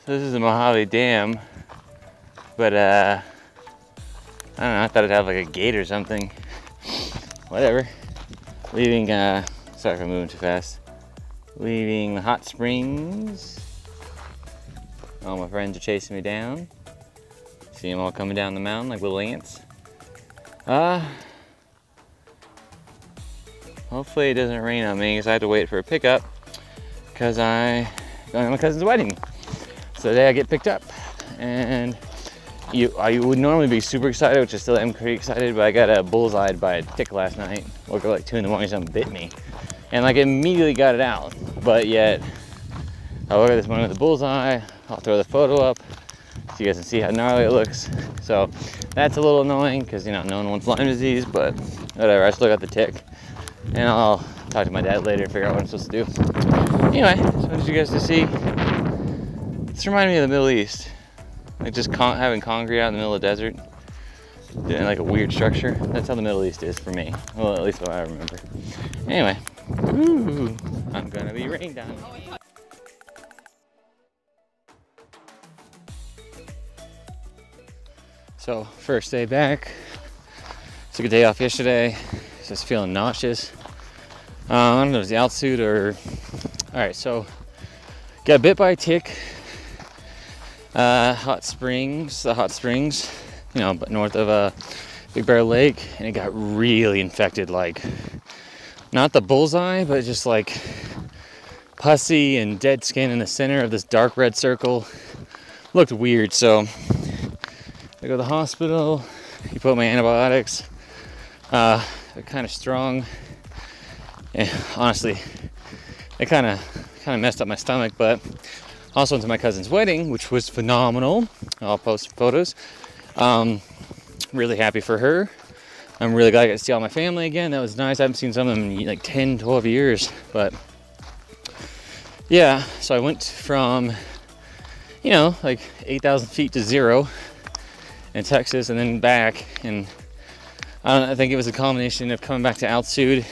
So this is the Mojave Dam, but I don't know, I thought it'd have like a gate or something. Whatever. Leaving, sorry if I'm moving too fast. Leaving the hot springs. All my friends are chasing me down. See them all coming down the mountain like little ants. Hopefully it doesn't rain on me because I have to wait for a pickup because I'm going to my cousin's wedding. So today I get picked up, and I would normally be super excited, which I still am pretty excited, but I got bullseyed by a tick last night. Woke up like 2 in the morning, something bit me. And like immediately got it out, but yet I woke up this morning with a bullseye. I'll throw the photo up so you guys can see how gnarly it looks. So that's a little annoying because, you know, no one wants Lyme disease, but whatever, I still got the tick. And I'll talk to my dad later and figure out what I'm supposed to do. Anyway, so I wanted you guys to see. This reminded me of the Middle East. Like just having concrete out in the middle of the desert. Doing like a weird structure. That's how the Middle East is for me. Well, at least what I remember. Anyway, ooh, I'm gonna be rained on. So, first day back. Took a day off yesterday. Just feeling nauseous. I don't know if it was the altitude or... Alright, so got bit by a tick. The hot springs, you know, but north of Big Bear Lake, and it got really infected, like not the bullseye, but just like pussy and dead skin in the center of this dark red circle. Looked weird, so I go to the hospital. He put my antibiotics. They're kind of strong, and honestly, it kind of messed up my stomach, but also went to my cousin's wedding, which was phenomenal. I'll post some photos. Really happy for her. I'm really glad I got to see all my family again. That was nice. I haven't seen some of them in like 10, 12 years. But yeah, so I went from, you know, like 8,000 feet to 0 in Texas and then back. And I think it was a combination of coming back to altitude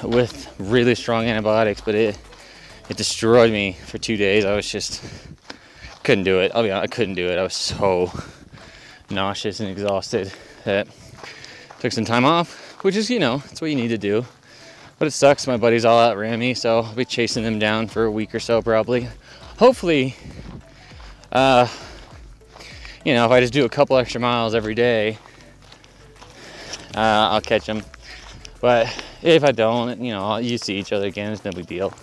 with really strong antibiotics, but it destroyed me for 2 days. I was just, couldn't do it. I'll be honest, I couldn't do it. I was so nauseous and exhausted that took some time off, which is, you know, that's what you need to do. But it sucks. My buddies all outran me, so I'll be chasing them down for a week or so probably. Hopefully, you know, if I just do a couple extra miles every day, I'll catch them. But if I don't, you know, you see each other again. It's no big deal.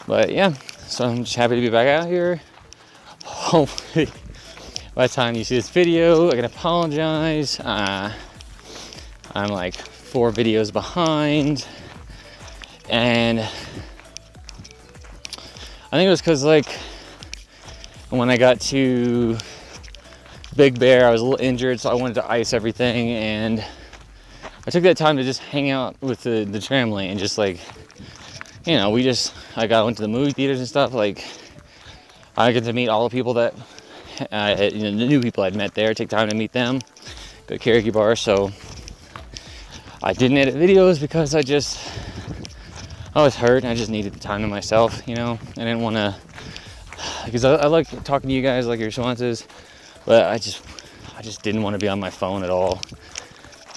But yeah, so I'm just happy to be back out here. Hopefully, by the time you see this video, I can apologize. I'm like 4 videos behind. And I think it was because, like, when I got to Big Bear, I was a little injured, so I wanted to ice everything. And I took that time to just hang out with the family and just, like, you know, I went to the movie theaters and stuff. Like, I get to meet all the people that, you know, the new people I'd met there, take time to meet them, go to karaoke bar. So I didn't edit videos because I was hurt and I just needed the time to myself, you know. I didn't want to, because I like talking to you guys, like your responses, but I just didn't want to be on my phone at all.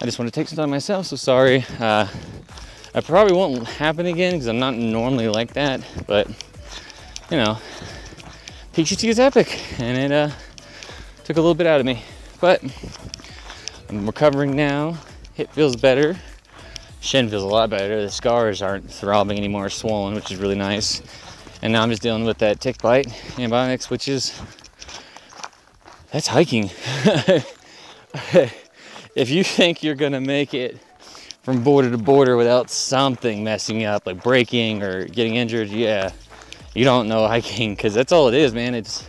I just want to take some time myself, so sorry. I probably won't happen again because I'm not normally like that, but, you know, PGT is epic, and it took a little bit out of me. But I'm recovering now. Hip feels better. Shin feels a lot better. The scars aren't throbbing anymore, swollen, which is really nice. And now I'm just dealing with that tick bite antibiotics, which is, that's hiking. If you think you're gonna make it from border to border without something messing up, like breaking or getting injured, yeah, you don't know hiking, because that's all it is, man. It's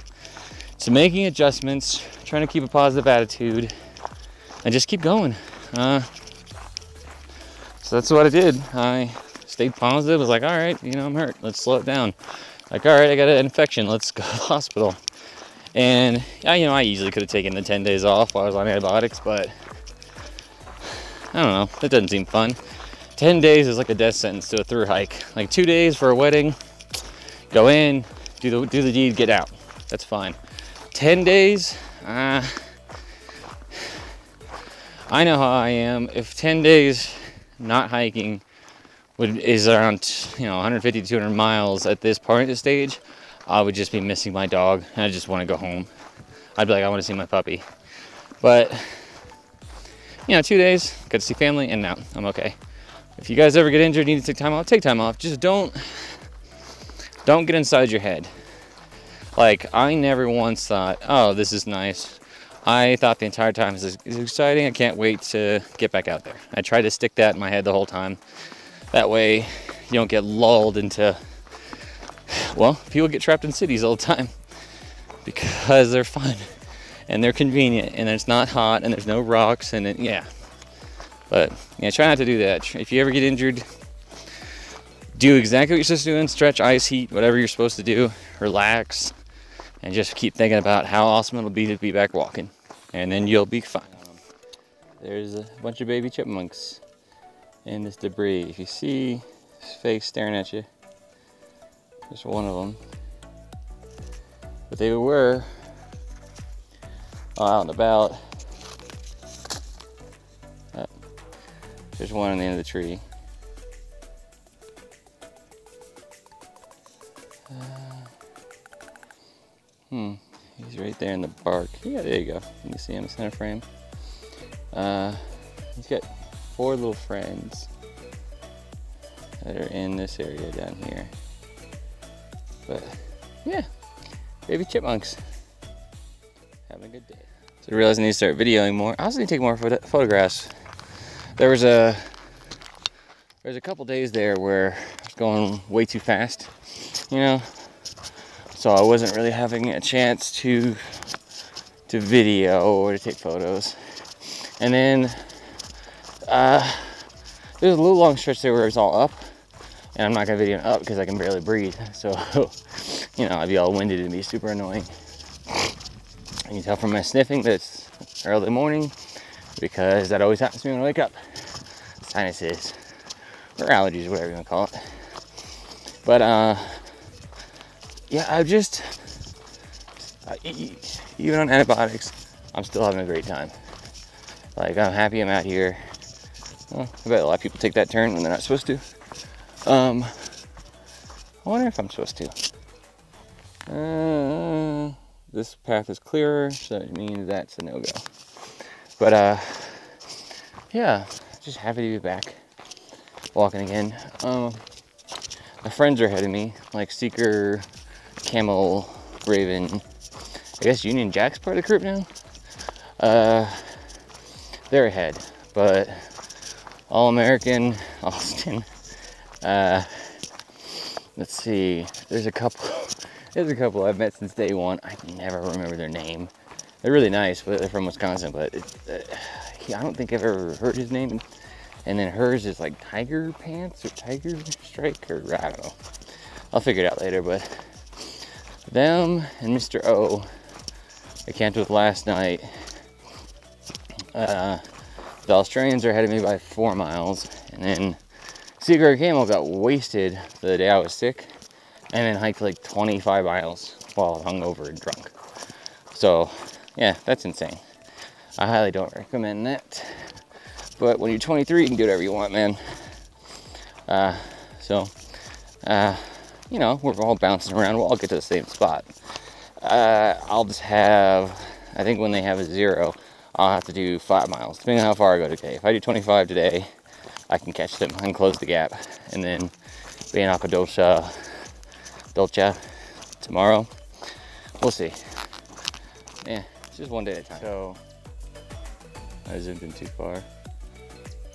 making adjustments, trying to keep a positive attitude, and just keep going. So that's what I did. I stayed positive. I was like, all right, you know, I'm hurt. Let's slow it down. Like, all right, I got an infection. Let's go to the hospital. And, you know, I easily could have taken the 10 days off while I was on antibiotics, but I don't know. That doesn't seem fun. 10 days is like a death sentence to a through hike. Like 2 days for a wedding, go in, do the deed, get out. That's fine. 10 days, I know how I am. If 10 days not hiking is around 150 to 200 miles at this part stage, I would just be missing my dog and I just want to go home. I'd be like, I want to see my puppy. But 2 days, got to see family, and now I'm okay. If you guys ever get injured, need to take time off, take time off. Just don't get inside your head. Like, I never once thought, oh, this is nice. I thought the entire time, this is exciting. I can't wait to get back out there. I tried to stick that in my head the whole time. That way, you don't get lulled into, well, people get trapped in cities all the time because they're fun and they're convenient and it's not hot and there's no rocks and yeah. But yeah, try not to do that. If you ever get injured, do exactly what you're supposed to do, stretch, ice, heat, whatever you're supposed to do, relax, and just keep thinking about how awesome it'll be to be back walking, and then you'll be fine. There's a bunch of baby chipmunks in this debris. If you see his face staring at you, there's one of them. But they were out and about. There's one on the end of the tree. He's right there in the bark. Yeah, there you go. You can see him in center frame. He's got 4 little friends that are in this area down here. But yeah, baby chipmunks. Having a good day. So I realized I need to start videoing more. I also need to take more photographs. There was a couple days there where I was going way too fast, so I wasn't really having a chance to video or to take photos. And then there's a little long stretch there where it's all up, and I'm not gonna video up because I can barely breathe. So I'd be all winded and be super annoying. You can tell from my sniffing that it's early morning because that always happens to me when I wake up. Sinuses or allergies, whatever you want to call it. But yeah, even on antibiotics, I'm still having a great time. Like, I'm happy I'm out here. Well, I bet a lot of people take that turn when they're not supposed to. I wonder if I'm supposed to. This path is clearer, so it means that's a no-go. But yeah, just happy to be back walking again. My friends are ahead of me, like Seeker, Camel, Raven. I guess Union Jack's part of the group now. They're ahead, but All American, Austin. Let's see. There's a couple I've met since day one. I can never remember their name. They're really nice, but they're from Wisconsin. But I don't think I've ever heard his name. And then hers is like Tiger Pants or Tiger Strike, or I don't know. I'll figure it out later. But them and Mr. O, I camped with last night. The Australians are ahead of me by 4 miles. And then Seeker Camel got wasted the day I was sick, and then hiked like 25 miles while hungover and drunk. So yeah, that's insane. I highly don't recommend that. But when you're 23, you can do whatever you want, man. We're all bouncing around. We'll all get to the same spot. I'll just have, I think when they have a 0, I'll have to do 5 miles, depending on how far I go today. If I do 25 today, I can catch them and close the gap. And then be in Dolce tomorrow. We'll see. Yeah, it's just one day at a time. So, I zoomed in too far.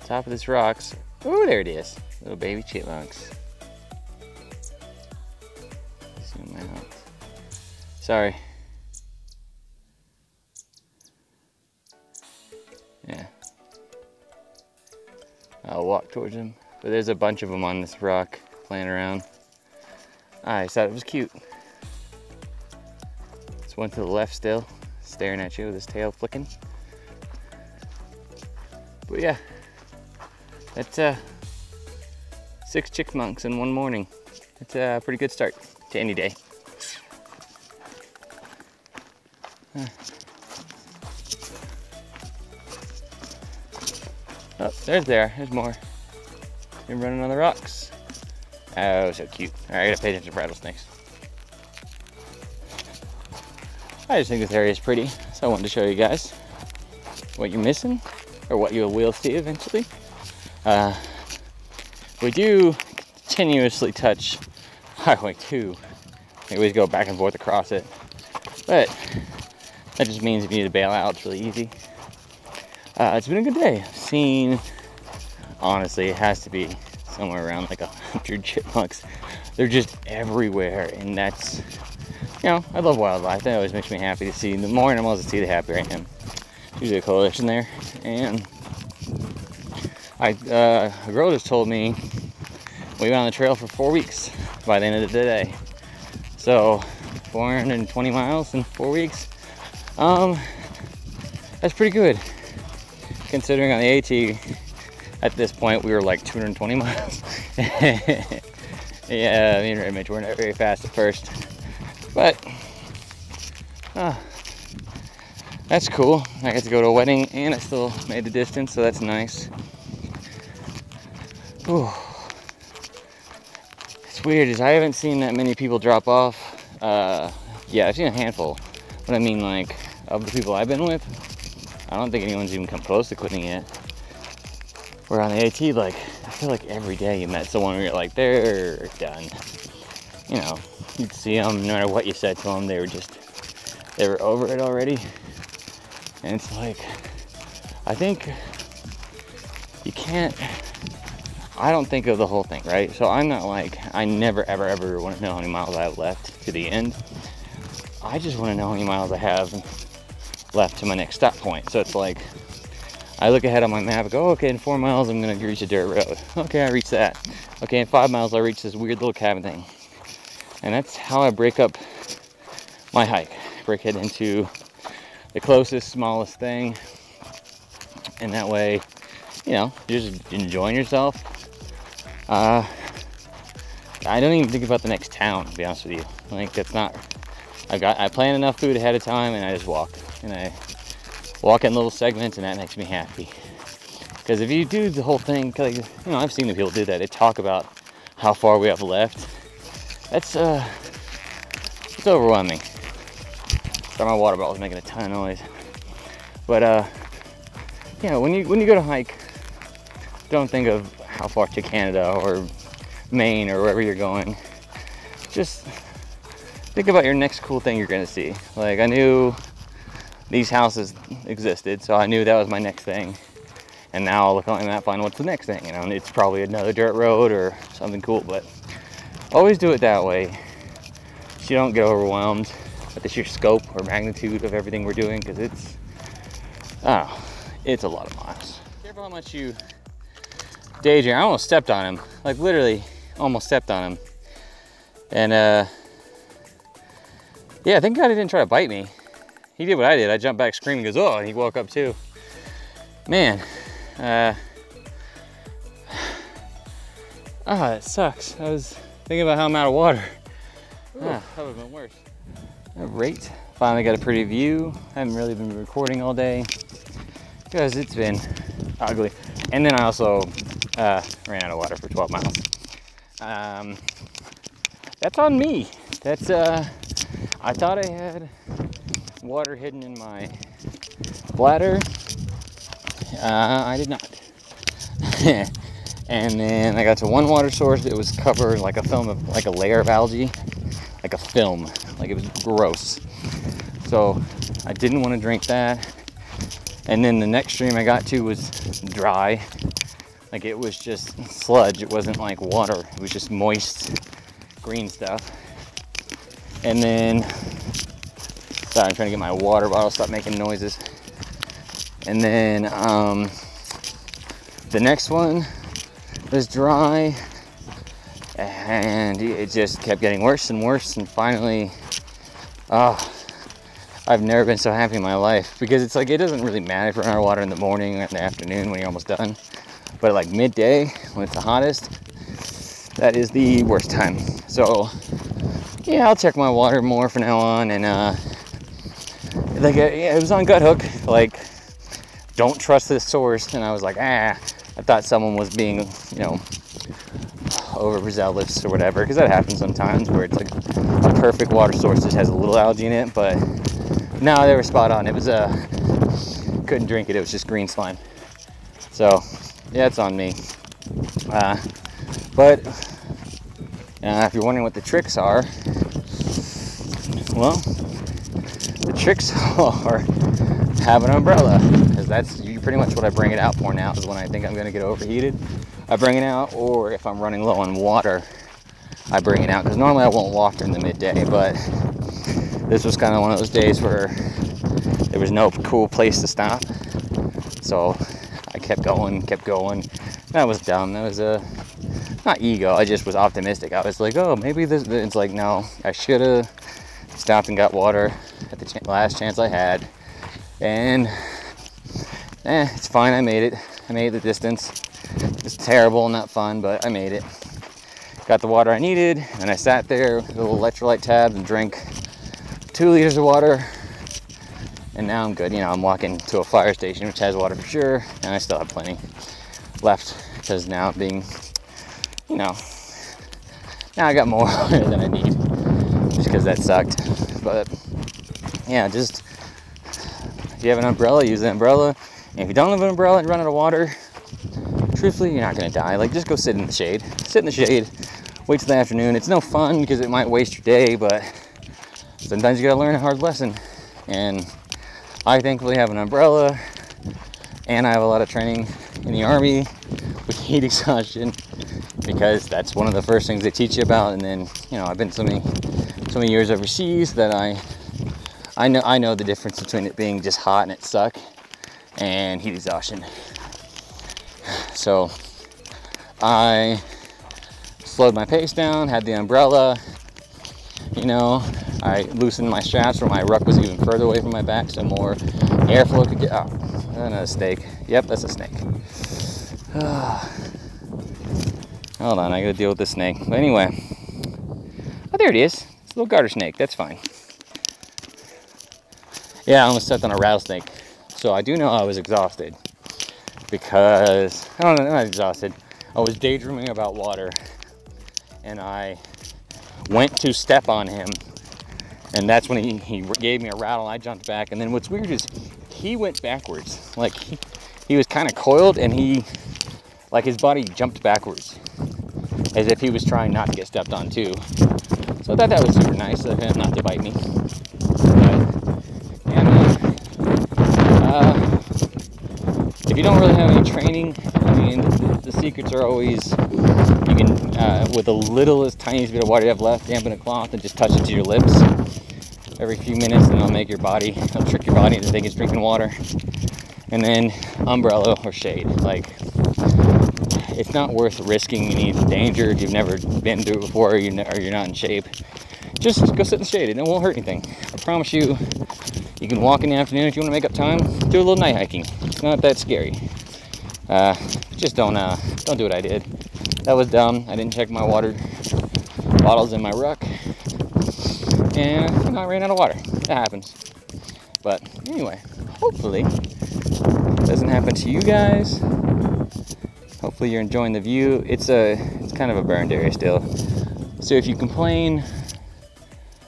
Top of this rocks. Oh, there it is. Little baby chipmunks. Zoom out. Sorry. Yeah. I'll walk towards them. But there's a bunch of them on this rock playing around. I thought it was cute. This one to the left still, staring at you with his tail flicking. But yeah, that's 6 chipmunks in one morning. It's a pretty good start to any day. Oh, there's more. You're running on the rocks. Oh, so cute. All right, I gotta pay attention to rattlesnakes. I just think this area is pretty, so I wanted to show you guys what you're missing, or what you will see eventually. We do continuously touch Highway 2. We always go back and forth across it, but that just means if you need to bail out, it's really easy. It's been a good day. I've seen, honestly, it has to be somewhere around like 100 chipmunks. They're just everywhere, and that's, you know, I love wildlife. That always makes me happy to see. The more animals I see, the happier I am. Usually a coalition there, and a girl just told me we went on the trail for 4 weeks by the end of the day. So 420 miles in 4 weeks. That's pretty good. Considering on the AT, at this point, we were like 220 miles. Yeah, me and Redmond weren't very fast at first. But, that's cool. I got to go to a wedding and I still made the distance, so that's nice. Whew. It's weird is I haven't seen that many people drop off. Yeah, I've seen a handful. But I mean, like, of the people I've been with, I don't think anyone's even come close to quitting yet. Where on the AT, like, I feel like every day you met someone where you're like, they're done. You know, you'd see them, no matter what you said to them, they were over it already. And it's like, I think you can't, I don't think of the whole thing, right? So I'm not like, I never, ever, ever want to know how many miles I have left to the end. I just want to know how many miles I have left to my next stop point. So it's like, I look ahead on my map, I go, okay, in 4 miles, I'm going to reach a dirt road. Okay, I reach that. Okay, in 5 miles, I reach this weird little cabin thing. And that's how I break up my hike. Break it into the closest, smallest thing. And that way, you know, you're just enjoying yourself. I don't even think about the next town, to be honest with you. Like, that's not, I plan enough food ahead of time and I just walk. And I walk in little segments, and that makes me happy. Because if you do the whole thing, like, you know, I've seen the people do that. They talk about how far we have left. That's it's overwhelming. Sorry, my water bottle is making a ton of noise. But yeah, when you go to hike, don't think of how far to Canada or Maine or wherever you're going. Just think about your next cool thing you're gonna see. Like, I knew these houses existed, so I knew that was my next thing. And now I'll look on the map, find what's the next thing. You know, and it's probably another dirt road or something cool, but always do it that way so you don't get overwhelmed at the sheer scope or magnitude of everything we're doing, because it's a lot of miles. Careful how much you daydream. I almost stepped on him, like literally almost stepped on him. And yeah, thank God he didn't try to bite me. He did what I did. I jumped back screaming, goes, oh, and he woke up too. Man, it sucks. I was thinking about how I'm out of water. That would have been worse. All right, finally got a pretty view. I haven't really been recording all day because it's been ugly. And then I also ran out of water for 12 miles. That's on me. That's, I thought I had water hidden in my bladder. I did not. And then I got to one water source. It was covered like a film of, like a layer of algae, like a film, like it was gross. So I didn't want to drink that. And then the next stream I got to was dry. Like, it was just sludge. It wasn't like water. It was just moist green stuff. And then, sorry, I'm trying to get my water bottle, stop making noises. And then the next one was dry, and it just kept getting worse and worse, and finally, I've never been so happy in my life, because it's like, it doesn't really matter if you run out of water in the morning or in the afternoon when you're almost done, but like midday when it's the hottest, that is the worst time. So yeah, I'll check my water more from now on, and like it was on Guthook, like, don't trust this source, and I was like, I thought someone was being, you know, overzealous or whatever, because that happens sometimes where it's like a perfect water source just has a little algae in it. But no, they were spot on. It was couldn't drink it. It was just green slime. So yeah, it's on me. But if you're wondering what the tricks are, well, the tricks are have an umbrella, because that's pretty much what I bring it out for now. Is when I think I'm going to get overheated, I bring it out, or if I'm running low on water, I bring it out, because normally I won't walk during the midday, but this was kind of one of those days where there was no cool place to stop, so I kept going. That was dumb. That was not ego, I just was optimistic. I was like, oh, maybe this, it's like, no, I should have stopped and got water at the last chance I had, and it's fine. I made it. I made the distance. It's terrible, not fun, but I made it. Got the water I needed, and I sat there with a little electrolyte tab and drank 2 liters of water, and now I'm good. You know, I'm walking to a fire station which has water for sure, and I still have plenty left, because now being, you know, now I got more than I need, just because that sucked. But yeah, just if you have an umbrella, use the umbrella. And if you don't have an umbrella and run out of water, truthfully, you're not going to die. Like, just go sit in the shade. Sit in the shade. Wait till the afternoon. It's no fun because it might waste your day, but sometimes you got to learn a hard lesson. And I thankfully have an umbrella, and I have a lot of training in the Army with heat exhaustion, because that's one of the first things they teach you about. And then, you know, I've been so many years overseas that I know the difference between it being just hot and it suck and heat exhaustion. So I slowed my pace down, had the umbrella, you know, I loosened my straps where my ruck was even further away from my back so more airflow could get out. Another snake. Yep, that's a snake. Hold on, I gotta deal with this snake. But anyway, oh, there it is. It's a little garter snake. That's fine. Yeah, I almost stepped on a rattlesnake. So I do know I was exhausted, because, I don't know, not exhausted. I was daydreaming about water, and I went to step on him, and that's when he gave me a rattle. I jumped back, and then what's weird is he went backwards. Like, he was kind of coiled, and like his body jumped backwards, as if he was trying not to get stepped on too. So I thought that was super nice of him not to bite me. But, yeah, man. If you don't really have any training, I mean, the secrets are always, you can, with the littlest, tiniest bit of water you have left, dampen a cloth and just touch it to your lips every few minutes, and it'll trick your body into thinking it's drinking water. And then umbrella or shade. Like, it's not worth risking any danger if you've never been through it before, or you're not in shape. Just go sit in the shade, and it won't hurt anything. I promise you. You can walk in the afternoon if you want to make up time. Do a little night hiking. It's not that scary. Just don't do what I did. That was dumb. I didn't check my water bottles in my ruck, and you know, I ran out of water. That happens. But anyway, hopefully it doesn't happen to you guys. Hopefully you're enjoying the view. It's kind of a burned area still. So if you complain,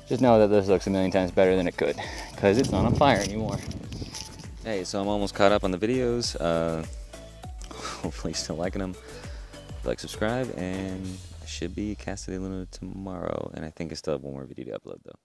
just know that this looks a million times better than it could, because it's not on fire anymore. Hey, so I'm almost caught up on the videos. Hopefully you're still liking them. Like, subscribe, and I should be casting a little tomorrow, and I think I still have one more video to upload though.